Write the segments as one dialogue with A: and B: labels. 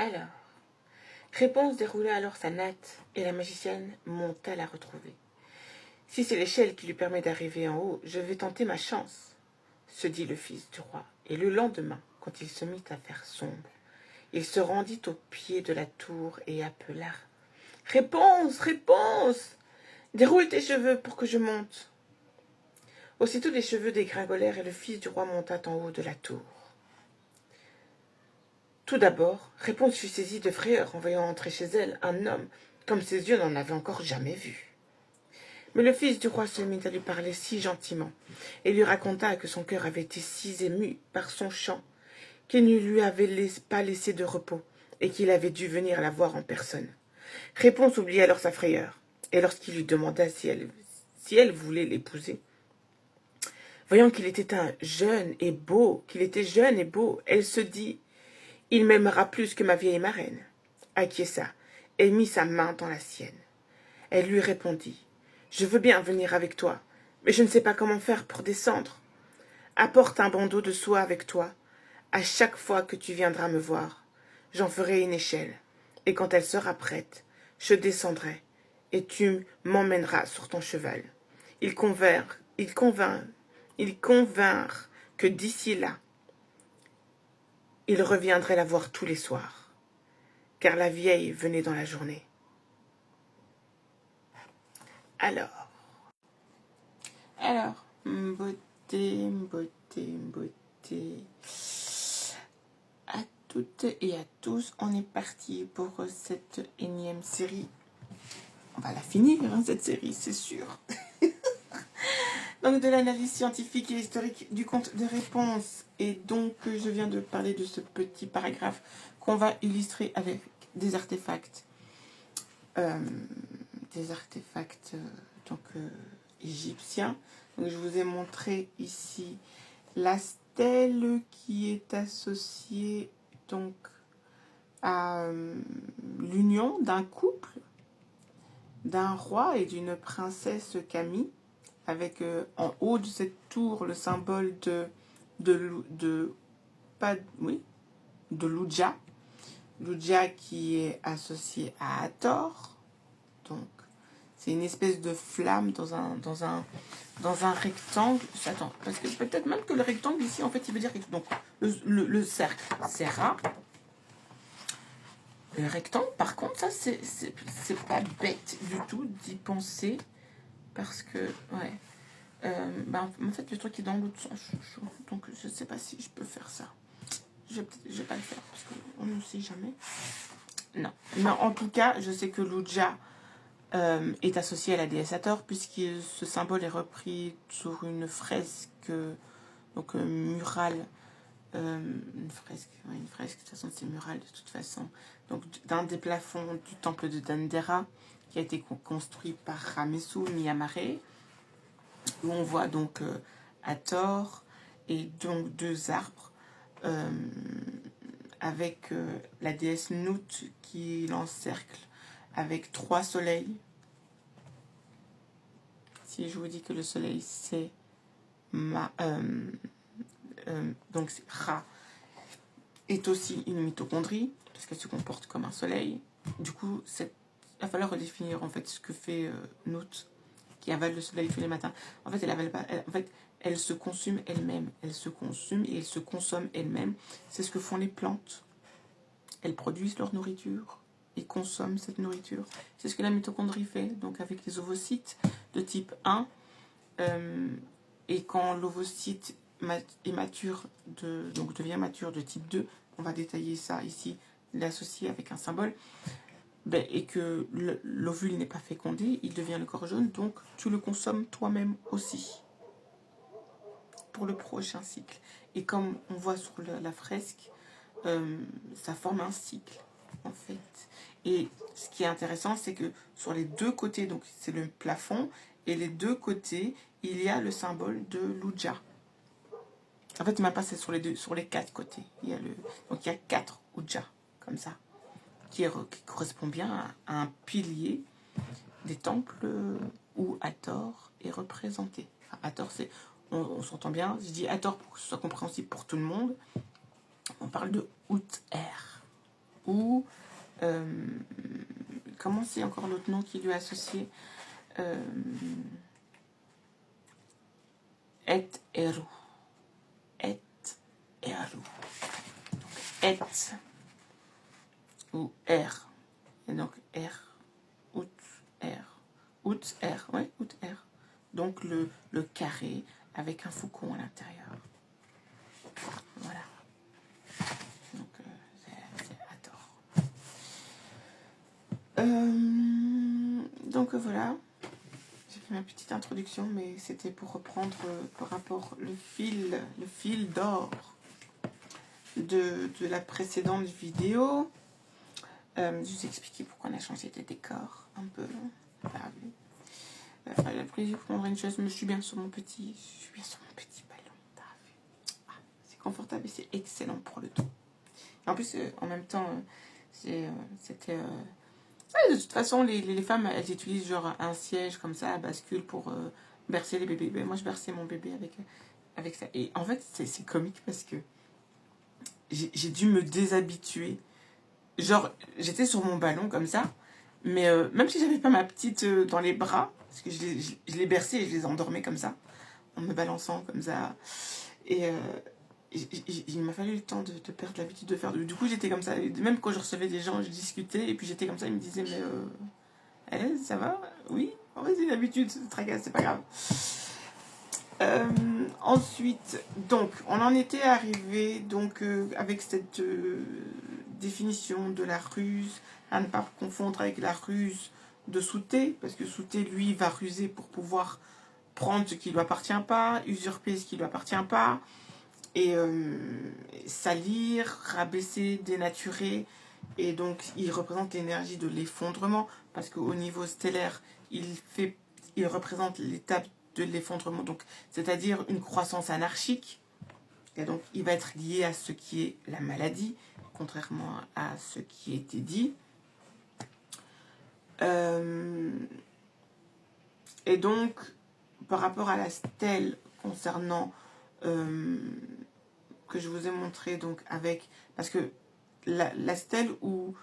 A: Alors, Réponse déroula alors sa natte, et la magicienne monta la retrouver. Si c'est l'échelle qui lui permet d'arriver en haut, je vais tenter ma chance, se dit le fils du roi. Et le lendemain, quand il se mit à faire sombre, il se rendit au pied de la tour et appela « Réponse, réponse! Déroule tes cheveux pour que je monte. » Aussitôt les cheveux dégringolèrent et le fils du roi monta en haut de la tour. Tout d'abord, Réponse fut saisie de frayeur en voyant entrer chez elle un homme comme ses yeux n'en avaient encore jamais vu. Mais le fils du roi se mit à lui parler si gentiment et lui raconta que son cœur avait été si ému par son chant qu'il ne lui avait pas laissé de repos et qu'il avait dû venir la voir en personne. Réponse oublia alors sa frayeur, et lorsqu'il lui demanda si elle voulait l'épouser, voyant qu'il était jeune et beau, elle se dit « Il m'aimera plus que ma vieille marraine », acquiesça et mit sa main dans la sienne. Elle lui répondit « Je veux bien venir avec toi, mais je ne sais pas comment faire pour descendre. Apporte un bandeau de soie avec toi. À chaque fois que tu viendras me voir, j'en ferai une échelle, et quand elle sera prête, je descendrai, et tu m'emmèneras sur ton cheval. » Ils convinrent que d'ici là, il reviendrait la voir tous les soirs, car la vieille venait dans la journée. Alors, beauté, à toutes et à tous, on est parti pour cette énième série. On va la finir, cette série, c'est sûr. Donc, de l'analyse scientifique et historique du conte de Réponse. Et donc, je viens de parler de ce petit paragraphe qu'on va illustrer avec des artefacts. Égyptiens. Donc, je vous ai montré ici la stèle qui est associée donc à l'union d'un couple, d'un roi et d'une princesse Camille, avec en haut de cette tour le symbole de Luja. Luja qui est associé à Hathor. Donc, c'est une espèce de flamme dans un rectangle. Attends, parce que peut-être même que le rectangle ici, en fait, il veut dire... Donc, le cercle, c'est Ra. Le rectangle, par contre, ça, c'est pas bête du tout d'y penser. Parce que, ouais. En fait, le truc est dans l'autre sens. Donc, je sais pas si je peux faire ça. Je vais pas le faire, parce qu'on ne sait jamais. Non. Mais en tout cas, je sais que Luja est associé à la déesse Hathor, puisque ce symbole est repris sur une fresque, donc murale, une fresque, de toute façon c'est mural de toute façon, donc d'un des plafonds du temple de Dendera, qui a été construit par Ramesu Miyamare, où on voit donc Hathor et donc deux arbres, avec la déesse Nut qui l'encercle, avec 3 soleils. Si je vous dis que le soleil c'est donc Ra est aussi une mitochondrie parce qu'elle se comporte comme un soleil. Du coup, il va falloir redéfinir en fait ce que fait Nut qui avale le soleil tous les matins. En fait, elle avale pas. Elle se consume elle-même. Elle se consume et elle se consomme elle-même. C'est ce que font les plantes. Elles produisent leur nourriture et consomment cette nourriture. C'est ce que la mitochondrie fait, donc avec les ovocytes de type 1. Et quand l'ovocyte est mature, donc devient mature de type 2, on va détailler ça ici, l'associer avec un symbole, et que l'ovule n'est pas fécondé, il devient le corps jaune, donc tu le consommes toi-même aussi pour le prochain cycle. Et comme on voit sur la fresque, ça forme un cycle en fait. Et ce qui est intéressant, c'est que sur les deux côtés, donc c'est le plafond, et les deux côtés, il y a le symbole de Luja. En fait, il m'a passé sur les 4 côtés. Donc il y a 4 Uja, comme ça, qui correspond bien à un pilier des temples où Hathor est représenté. Enfin, Hathor, c'est, on s'entend bien, je dis Hathor pour que ce soit compréhensible pour tout le monde. On parle de Ut-Er. ou comment c'est encore l'autre nom qui lui est associé, et Eru. Et Eru. Et ou R. Et donc R, out, R. Out, R, ouais, out, R. Donc le carré avec un faucon à l'intérieur. Voilà. Donc c'est Hathor. Donc voilà. J'ai fait ma petite introduction, mais c'était pour reprendre par rapport le fil d'or de la précédente vidéo. Je vous ai expliqué pourquoi on a changé de décor un peu. Après, je prendrai une chaise, mais je suis bien sur mon petit ballon. Ah, c'est confortable et c'est excellent pour le dos. Et en plus, en même temps, c'était... de toute façon, les femmes, elles utilisent genre un siège comme ça, à bascule pour bercer les bébés. Ben, moi, je berçais mon bébé avec ça. Et en fait, c'est comique parce que j'ai dû me déshabituer. Genre, j'étais sur mon ballon comme ça, mais même si j'avais pas ma petite dans les bras, parce que je les berçais et je les endormais comme ça, en me balançant comme ça. Et il m'a fallu le temps de perdre l'habitude de faire. Du coup, j'étais comme ça. Même quand je recevais des gens, je discutais, et puis j'étais comme ça, ils me disaient, mais ça va? Oui? En fait, c'est une habitude, c'est pas grave. Ensuite, donc, on en était arrivé donc avec cette définition de la ruse, à ne pas confondre avec la ruse de Southé, parce que Southé, lui, va ruser pour pouvoir prendre ce qui ne lui appartient pas, usurper ce qui ne lui appartient pas, et salir, rabaisser, dénaturer, et donc il représente l'énergie de l'effondrement, parce qu'au niveau stellaire, il représente l'étape de l'effondrement, donc c'est-à-dire une croissance anarchique, et donc il va être lié à ce qui est la maladie, contrairement à ce qui a été dit. Et donc, par rapport à la stèle concernant que je vous ai montré, donc avec, parce que la stèle où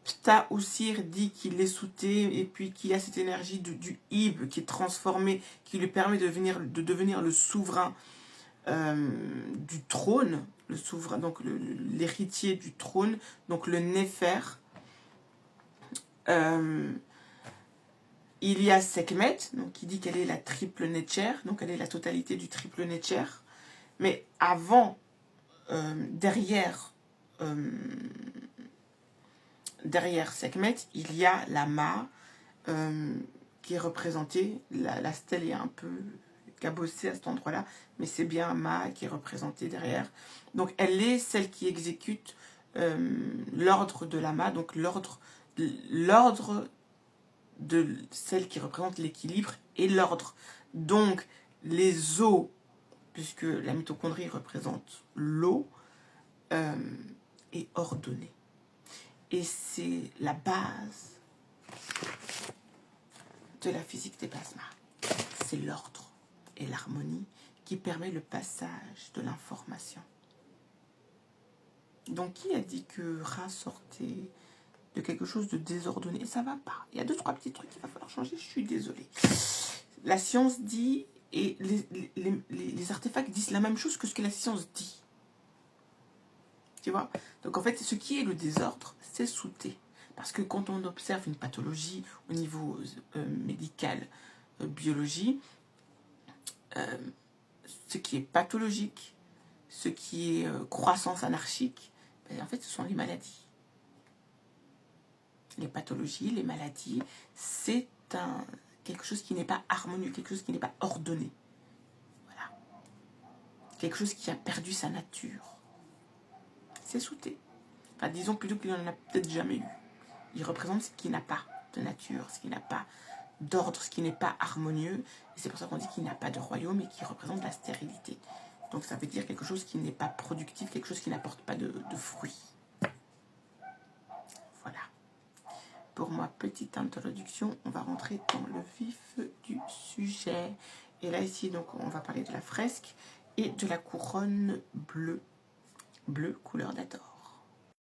A: Ptah Ossir dit qu'il est Southé et puis qu'il a cette énergie du Ib qui est transformée, qui lui permet de devenir le souverain du trône, le souverain, donc l'héritier du trône, donc le Néfer. Il y a Sekhmet, donc qui dit qu'elle est la triple Netcher, donc elle est la totalité du triple Netcher. Mais avant, derrière Sekhmet, il y a la Ma, qui est représentée. La stèle est un peu cabossée à cet endroit-là, mais c'est bien Ma qui est représentée derrière. Donc elle est celle qui exécute l'ordre de la Ma, donc l'ordre de celle qui représente l'équilibre et l'ordre. Donc les eaux, puisque la mitochondrie représente l'eau, est ordonnée. Et c'est la base de la physique des plasmas. C'est l'ordre et l'harmonie qui permet le passage de l'information. Donc qui a dit que Ra sortait de quelque chose de désordonné? Ça va pas. Il y a 2-3 petits trucs qu'il va falloir changer, je suis désolée. La science dit, et les artefacts disent la même chose que ce que la science dit. Tu vois? Donc en fait, ce qui est le désordre, c'est Southé. Parce que quand on observe une pathologie au niveau médical, biologie, ce qui est pathologique, ce qui est croissance anarchique, ben, en fait, ce sont les maladies. Les pathologies, les maladies, c'est quelque chose qui n'est pas harmonieux, quelque chose qui n'est pas ordonné. Voilà. Quelque chose qui a perdu sa nature. C'est Southé. Enfin, disons plutôt qu'il n'en a peut-être jamais eu. Il représente ce qui n'a pas de nature, ce qui n'a pas d'ordre, ce qui n'est pas harmonieux. Et c'est pour ça qu'on dit qu'il n'a pas de royaume et qu'il représente la stérilité. Donc ça veut dire quelque chose qui n'est pas productif, quelque chose qui n'apporte pas de fruits. Voilà. Pour ma petite introduction, on va rentrer dans le vif du sujet. Et là, ici, donc, on va parler de la fresque et de la couronne bleue. Bleu, couleur d'Hathor.